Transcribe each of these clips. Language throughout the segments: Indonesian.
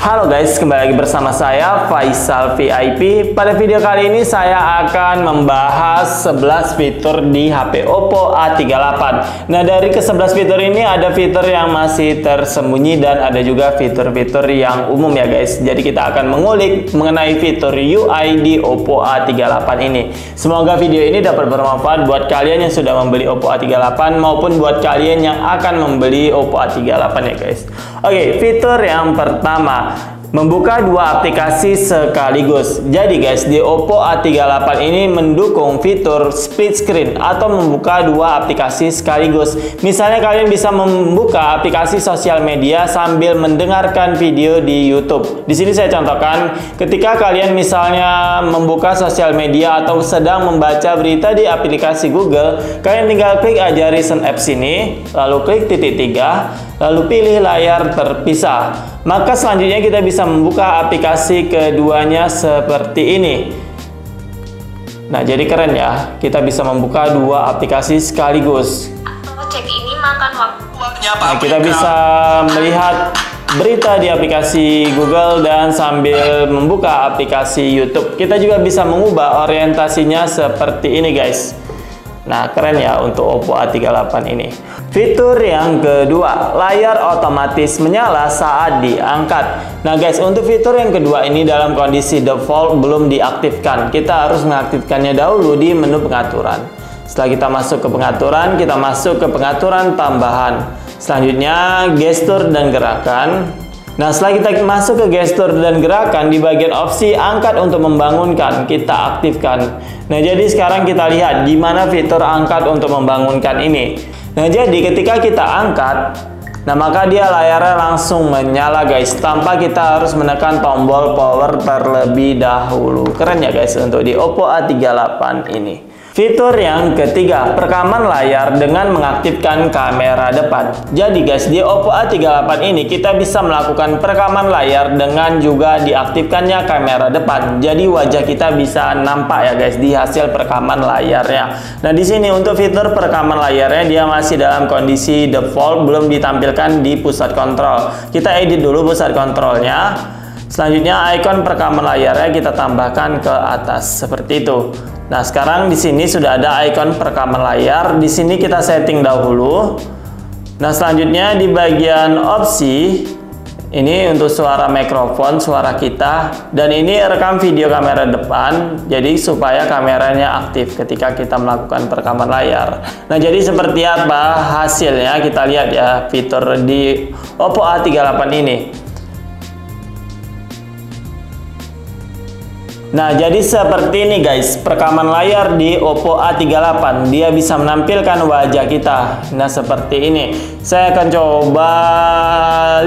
Halo guys, kembali lagi bersama saya Faisal VIP. Pada video kali ini saya akan membahas 11 fitur di HP Oppo A38. Nah, dari ke-11 fitur ini ada fitur yang masih tersembunyi dan ada juga fitur-fitur yang umum ya guys. Jadi kita akan mengulik mengenai fitur UI di Oppo A38 ini. Semoga video ini dapat bermanfaat buat kalian yang sudah membeli Oppo A38 maupun buat kalian yang akan membeli Oppo A38 ya guys. Oke, fitur yang pertama, membuka dua aplikasi sekaligus. Jadi guys, di Oppo A38 ini mendukung fitur split screen atau membuka dua aplikasi sekaligus. Misalnya kalian bisa membuka aplikasi sosial media sambil mendengarkan video di YouTube. Di sini saya contohkan, ketika kalian misalnya membuka sosial media atau sedang membaca berita di aplikasi Google, kalian tinggal klik aja recent apps ini, lalu klik titik 3, lalu pilih layar terpisah. Maka selanjutnya kita bisa membuka aplikasi keduanya seperti ini. Nah, jadi keren ya, kita bisa membuka dua aplikasi sekaligus. Cek ini makan waktunya. Nah, kita bisa melihat berita di aplikasi Google dan sambil membuka aplikasi YouTube. Kita juga bisa mengubah orientasinya seperti ini guys. Nah, keren ya untuk Oppo A38 ini. Fitur yang kedua, layar otomatis menyala saat diangkat. Nah guys, untuk fitur yang kedua ini dalam kondisi default belum diaktifkan. Kita harus mengaktifkannya dahulu di menu pengaturan. Setelah kita masuk ke pengaturan, kita masuk ke pengaturan tambahan. Selanjutnya, gestur dan gerakan. Nah, setelah kita masuk ke gestur dan gerakan, di bagian opsi angkat untuk membangunkan, kita aktifkan. Nah, jadi sekarang kita lihat gimana fitur angkat untuk membangunkan ini. Nah, jadi ketika kita angkat, nah maka dia layarnya langsung menyala guys, tanpa kita harus menekan tombol power terlebih dahulu. Keren ya guys untuk di Oppo A38 ini. Fitur yang ketiga, perekaman layar dengan mengaktifkan kamera depan. Jadi guys, di Oppo A38 ini kita bisa melakukan perekaman layar dengan juga diaktifkannya kamera depan. Jadi wajah kita bisa nampak ya guys di hasil perekaman layarnya. Nah, di sini untuk fitur perekaman layarnya dia masih dalam kondisi default, belum ditampilkan di pusat kontrol. Kita edit dulu pusat kontrolnya. Selanjutnya ikon perekaman layarnya kita tambahkan ke atas seperti itu. Nah, sekarang di sini sudah ada ikon perekaman layar. Di sini kita setting dahulu. Nah, selanjutnya di bagian opsi ini untuk suara mikrofon, suara kita, dan ini rekam video kamera depan. Jadi supaya kameranya aktif ketika kita melakukan perekaman layar. Nah, jadi seperti apa hasilnya? Kita lihat ya fitur di Oppo A38 ini. Nah, jadi seperti ini guys, perekaman layar di Oppo A38. Dia bisa menampilkan wajah kita. Nah, seperti ini. Saya akan coba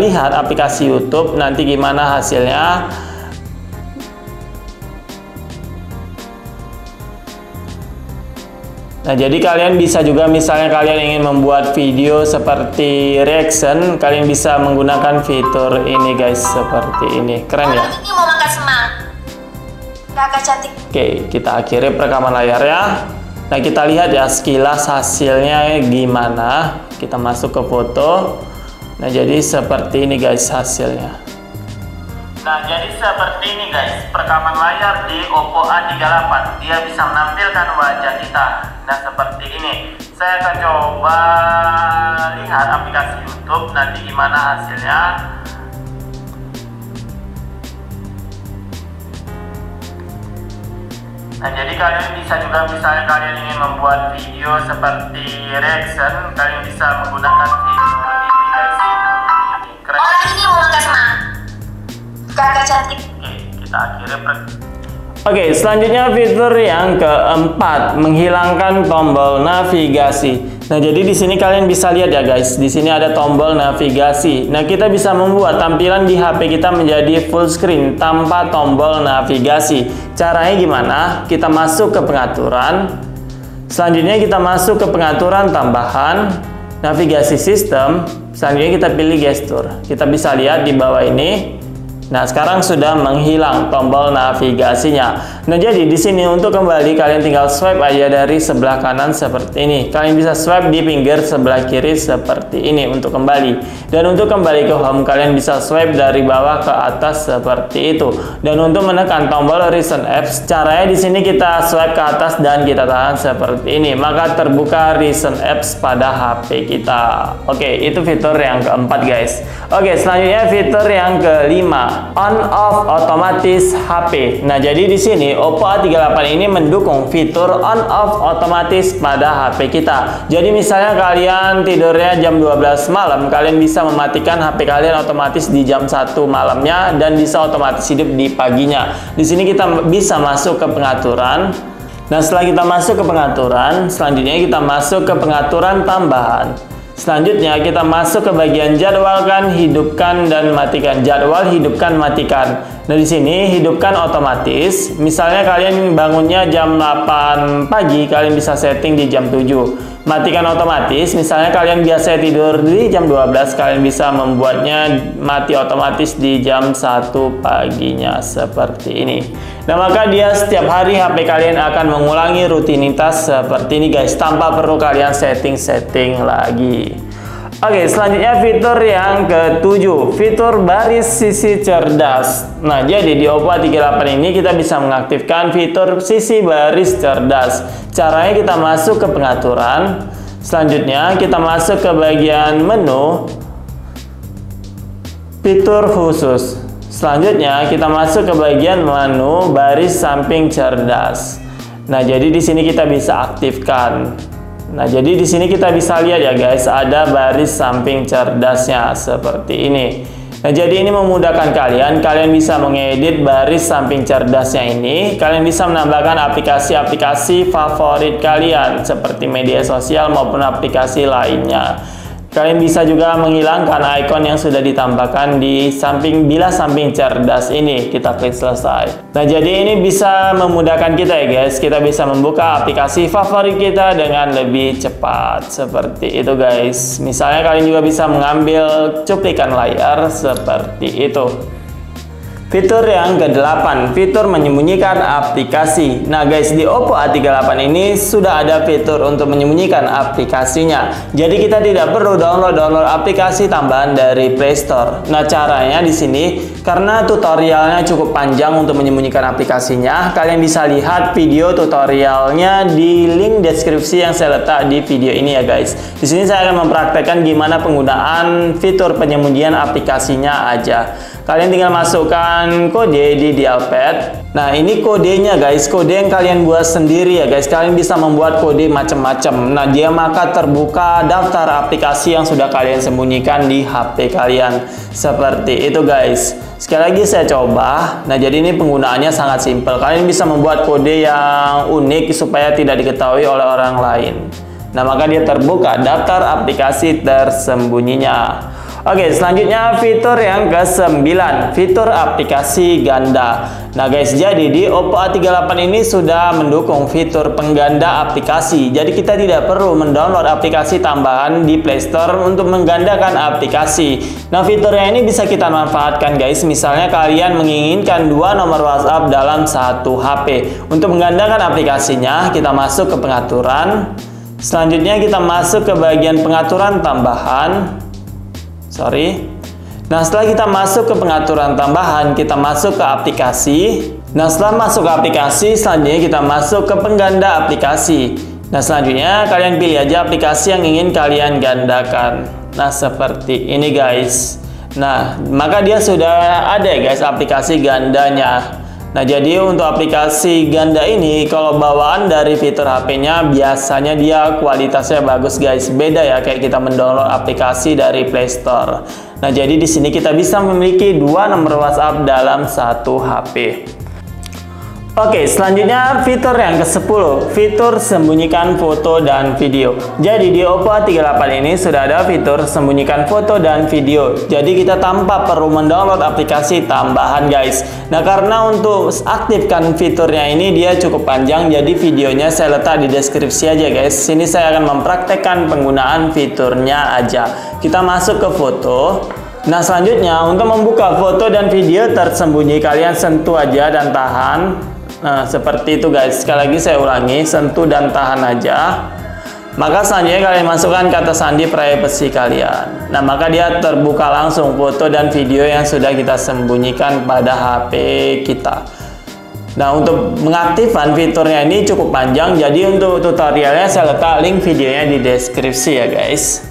lihat aplikasi YouTube nanti gimana hasilnya. Nah, jadi kalian bisa juga misalnya kalian ingin membuat video seperti reaction, kalian bisa menggunakan fitur ini guys, seperti ini. Keren ya? Ini mau makan semang. Kakak cantik. Oke, kita akhiri perekaman layarnya. Nah, kita lihat ya sekilas hasilnya gimana. Kita masuk ke foto. Nah, jadi seperti ini guys hasilnya. Nah, jadi seperti ini guys perekaman layar di Oppo A38. Dia bisa menampilkan wajah kita. Nah, seperti ini. Saya akan coba lihat aplikasi YouTube nanti gimana hasilnya. Nah, jadi kalian bisa juga misalnya kalian ingin membuat video seperti reaction, kalian bisa menggunakan fitur ini guys. Keren. Orang ini mau makan semang. Kakak cantik. Oke, kita akhiri. Oke, selanjutnya fitur yang keempat, menghilangkan tombol navigasi. Nah, jadi di sini kalian bisa lihat ya guys, di sini ada tombol navigasi. Nah, kita bisa membuat tampilan di HP kita menjadi full screen tanpa tombol navigasi. Caranya gimana? Kita masuk ke pengaturan. Selanjutnya kita masuk ke pengaturan tambahan, navigasi sistem. Selanjutnya kita pilih gestur. Kita bisa lihat di bawah ini. Nah, sekarang sudah menghilang tombol navigasinya. Nah, jadi di sini untuk kembali kalian tinggal swipe aja dari sebelah kanan seperti ini. Kalian bisa swipe di pinggir sebelah kiri seperti ini untuk kembali. Dan untuk kembali ke home kalian bisa swipe dari bawah ke atas seperti itu. Dan untuk menekan tombol recent apps, caranya di sini kita swipe ke atas dan kita tahan seperti ini. Maka terbuka recent apps pada HP kita. Oke, itu fitur yang keempat, guys. Oke, selanjutnya fitur yang kelima, on off otomatis HP. Nah, jadi di sini Oppo A38 ini mendukung fitur on off otomatis pada HP kita. Jadi misalnya kalian tidurnya jam 12 malam, kalian bisa mematikan HP kalian otomatis di jam 1 malamnya dan bisa otomatis hidup di paginya. Di sini kita bisa masuk ke pengaturan. Nah, setelah kita masuk ke pengaturan, selanjutnya kita masuk ke pengaturan tambahan. Selanjutnya kita masuk ke bagian jadwalkan, hidupkan dan matikan. Jadwal, hidupkan, matikan. Nah, di sini hidupkan otomatis. Misalnya kalian bangunnya jam 8 pagi, kalian bisa setting di jam 7. Matikan otomatis. Misalnya kalian biasa tidur di jam 12, kalian bisa membuatnya mati otomatis di jam 1 paginya seperti ini. Nah, maka dia setiap hari HP kalian akan mengulangi rutinitas seperti ini, guys, tanpa perlu kalian setting-setting lagi. Oke, selanjutnya fitur yang ketujuh, fitur baris sisi cerdas. Nah, jadi di Oppo A38 ini kita bisa mengaktifkan fitur sisi baris cerdas. Caranya kita masuk ke pengaturan. Selanjutnya kita masuk ke bagian menu, fitur khusus. Selanjutnya kita masuk ke bagian menu baris samping cerdas. Nah, jadi di sini kita bisa aktifkan. Nah, jadi di sini kita bisa lihat ya, guys, ada baris samping cerdasnya seperti ini. Nah, jadi ini memudahkan kalian. Kalian bisa mengedit baris samping cerdasnya ini. Kalian bisa menambahkan aplikasi-aplikasi favorit kalian seperti media sosial maupun aplikasi lainnya. Kalian bisa juga menghilangkan ikon yang sudah ditambahkan di samping bilas samping cerdas ini. Kita klik selesai. Nah, jadi ini bisa memudahkan kita ya, guys. Kita bisa membuka aplikasi favorit kita dengan lebih cepat. Seperti itu, guys. Misalnya kalian juga bisa mengambil cuplikan layar seperti itu. Fitur yang ke-8, fitur menyembunyikan aplikasi. Nah, guys, di Oppo A38 ini sudah ada fitur untuk menyembunyikan aplikasinya. Jadi kita tidak perlu download aplikasi tambahan dari Play Store. Nah, caranya di sini karena tutorialnya cukup panjang untuk menyembunyikan aplikasinya, kalian bisa lihat video tutorialnya di link deskripsi yang saya letak di video ini ya, guys. Di sini saya akan mempraktekkan gimana penggunaan fitur penyembunyian aplikasinya aja. Kalian tinggal masukkan kode di dialpad. Nah, ini kodenya, guys, kode yang kalian buat sendiri ya, guys. Kalian bisa membuat kode macam-macam. Nah, dia maka terbuka daftar aplikasi yang sudah kalian sembunyikan di HP kalian. Seperti itu, guys. Sekali lagi saya coba. Nah, jadi ini penggunaannya sangat simpel. Kalian bisa membuat kode yang unik supaya tidak diketahui oleh orang lain. Nah, maka dia terbuka daftar aplikasi tersembunyinya. Oke, selanjutnya fitur yang ke-9, fitur aplikasi ganda. Nah, guys, jadi di Oppo A38 ini sudah mendukung fitur pengganda aplikasi. Jadi kita tidak perlu mendownload aplikasi tambahan di Play Store untuk menggandakan aplikasi. Nah, fiturnya ini bisa kita manfaatkan, guys. Misalnya kalian menginginkan 2 nomor WhatsApp dalam satu HP. Untuk menggandakan aplikasinya, kita masuk ke pengaturan. Selanjutnya kita masuk ke bagian pengaturan tambahan. Nah, setelah kita masuk ke pengaturan tambahan, kita masuk ke aplikasi. Nah, setelah masuk ke aplikasi, selanjutnya kita masuk ke pengganda aplikasi. Nah, selanjutnya kalian pilih aja aplikasi yang ingin kalian gandakan. Nah, seperti ini, guys. Nah, maka dia sudah ada ya, guys, aplikasi gandanya. Nah, jadi untuk aplikasi ganda ini, kalau bawaan dari fitur HP-nya, biasanya dia kualitasnya bagus, guys. Beda ya, kayak kita mendownload aplikasi dari Play Store. Nah, jadi di sini kita bisa memiliki 2 nomor WhatsApp dalam satu HP. Oke, selanjutnya fitur yang ke-10, fitur sembunyikan foto dan video. Jadi di Oppo A38 ini sudah ada fitur sembunyikan foto dan video. Jadi kita tanpa perlu mendownload aplikasi tambahan, guys. Nah, karena untuk aktifkan fiturnya ini dia cukup panjang, jadi videonya saya letak di deskripsi aja, guys. Sini saya akan mempraktekkan penggunaan fiturnya aja. Kita masuk ke foto. Nah, selanjutnya untuk membuka foto dan video tersembunyi, kalian sentuh aja dan tahan. Nah, seperti itu guys. Sekali lagi saya ulangi, sentuh dan tahan aja. Maka selanjutnya kalian masukkan kata sandi privacy kalian. Nah, maka dia terbuka langsung foto dan video yang sudah kita sembunyikan pada HP kita. Nah, untuk mengaktifkan fiturnya ini cukup panjang, jadi untuk tutorialnya saya letak link videonya di deskripsi ya guys.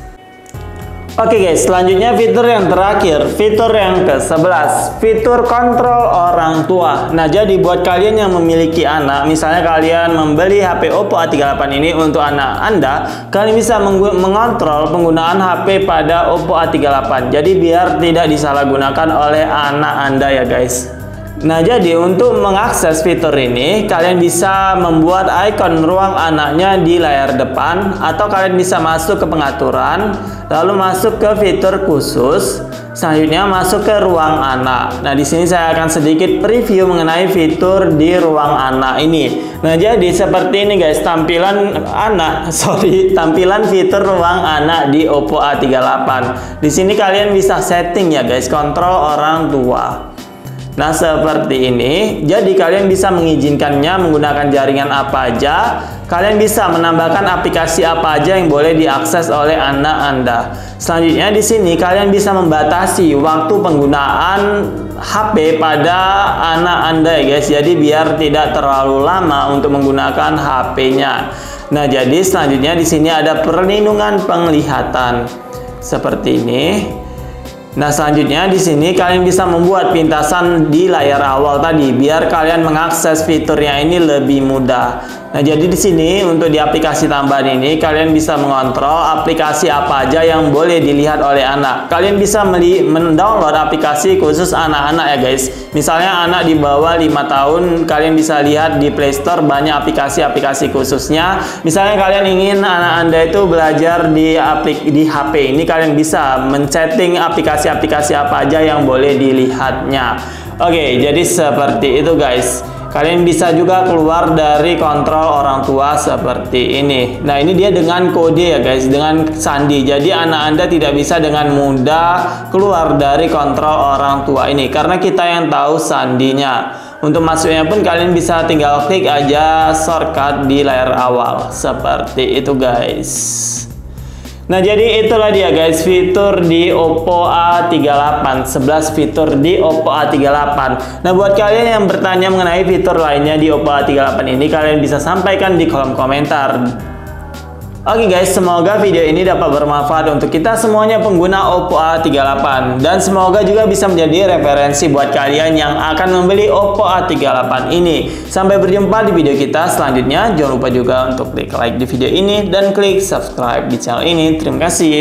Oke guys, selanjutnya fitur yang terakhir, fitur yang ke-11, fitur kontrol orang tua. Nah, jadi buat kalian yang memiliki anak, misalnya kalian membeli HP Oppo A38 ini untuk anak Anda, kalian bisa mengontrol penggunaan HP pada Oppo A38. Jadi biar tidak disalahgunakan oleh anak Anda ya guys. Nah, jadi untuk mengakses fitur ini, kalian bisa membuat ikon ruang anaknya di layar depan, atau kalian bisa masuk ke pengaturan, lalu masuk ke fitur khusus, selanjutnya masuk ke ruang anak. Nah, di sini saya akan sedikit preview mengenai fitur di ruang anak ini. Nah, jadi seperti ini guys, tampilan fitur ruang anak di Oppo A38. Di sini kalian bisa setting ya guys, kontrol orang tua. Nah, seperti ini. Jadi kalian bisa mengizinkannya menggunakan jaringan apa aja. Kalian bisa menambahkan aplikasi apa aja yang boleh diakses oleh anak Anda. Selanjutnya di sini kalian bisa membatasi waktu penggunaan HP pada anak Anda ya guys. Jadi biar tidak terlalu lama untuk menggunakan HP-nya. Nah, jadi selanjutnya di sini ada perlindungan penglihatan. Seperti ini. Nah, selanjutnya di sini kalian bisa membuat pintasan di layar awal tadi biar kalian mengakses fiturnya ini lebih mudah. Nah, jadi di sini untuk di aplikasi tambahan ini kalian bisa mengontrol aplikasi apa aja yang boleh dilihat oleh anak. Kalian bisa mendownload aplikasi khusus anak-anak ya guys. Misalnya anak di bawah 5 tahun, kalian bisa lihat di Play Store banyak aplikasi-aplikasi khususnya. Misalnya kalian ingin anak Anda itu belajar di HP ini, kalian bisa men-setting aplikasi-aplikasi apa aja yang boleh dilihatnya. Oke, jadi seperti itu guys. Kalian bisa juga keluar dari kontrol orang tua seperti ini. Nah, ini dia dengan kode ya guys, dengan sandi. Jadi anak Anda tidak bisa dengan mudah keluar dari kontrol orang tua ini karena kita yang tahu sandinya. Untuk masuknya pun kalian bisa tinggal klik aja shortcut di layar awal. Seperti itu guys. Nah, jadi itulah dia guys fitur di Oppo A38, 11 fitur di Oppo A38. Nah, buat kalian yang bertanya mengenai fitur lainnya di Oppo A38 ini, kalian bisa sampaikan di kolom komentar. Oke guys, semoga video ini dapat bermanfaat untuk kita semuanya pengguna Oppo A38, dan semoga juga bisa menjadi referensi buat kalian yang akan membeli Oppo A38 ini. Sampai berjumpa di video kita selanjutnya. Jangan lupa juga untuk klik like di video ini dan klik subscribe di channel ini. Terima kasih.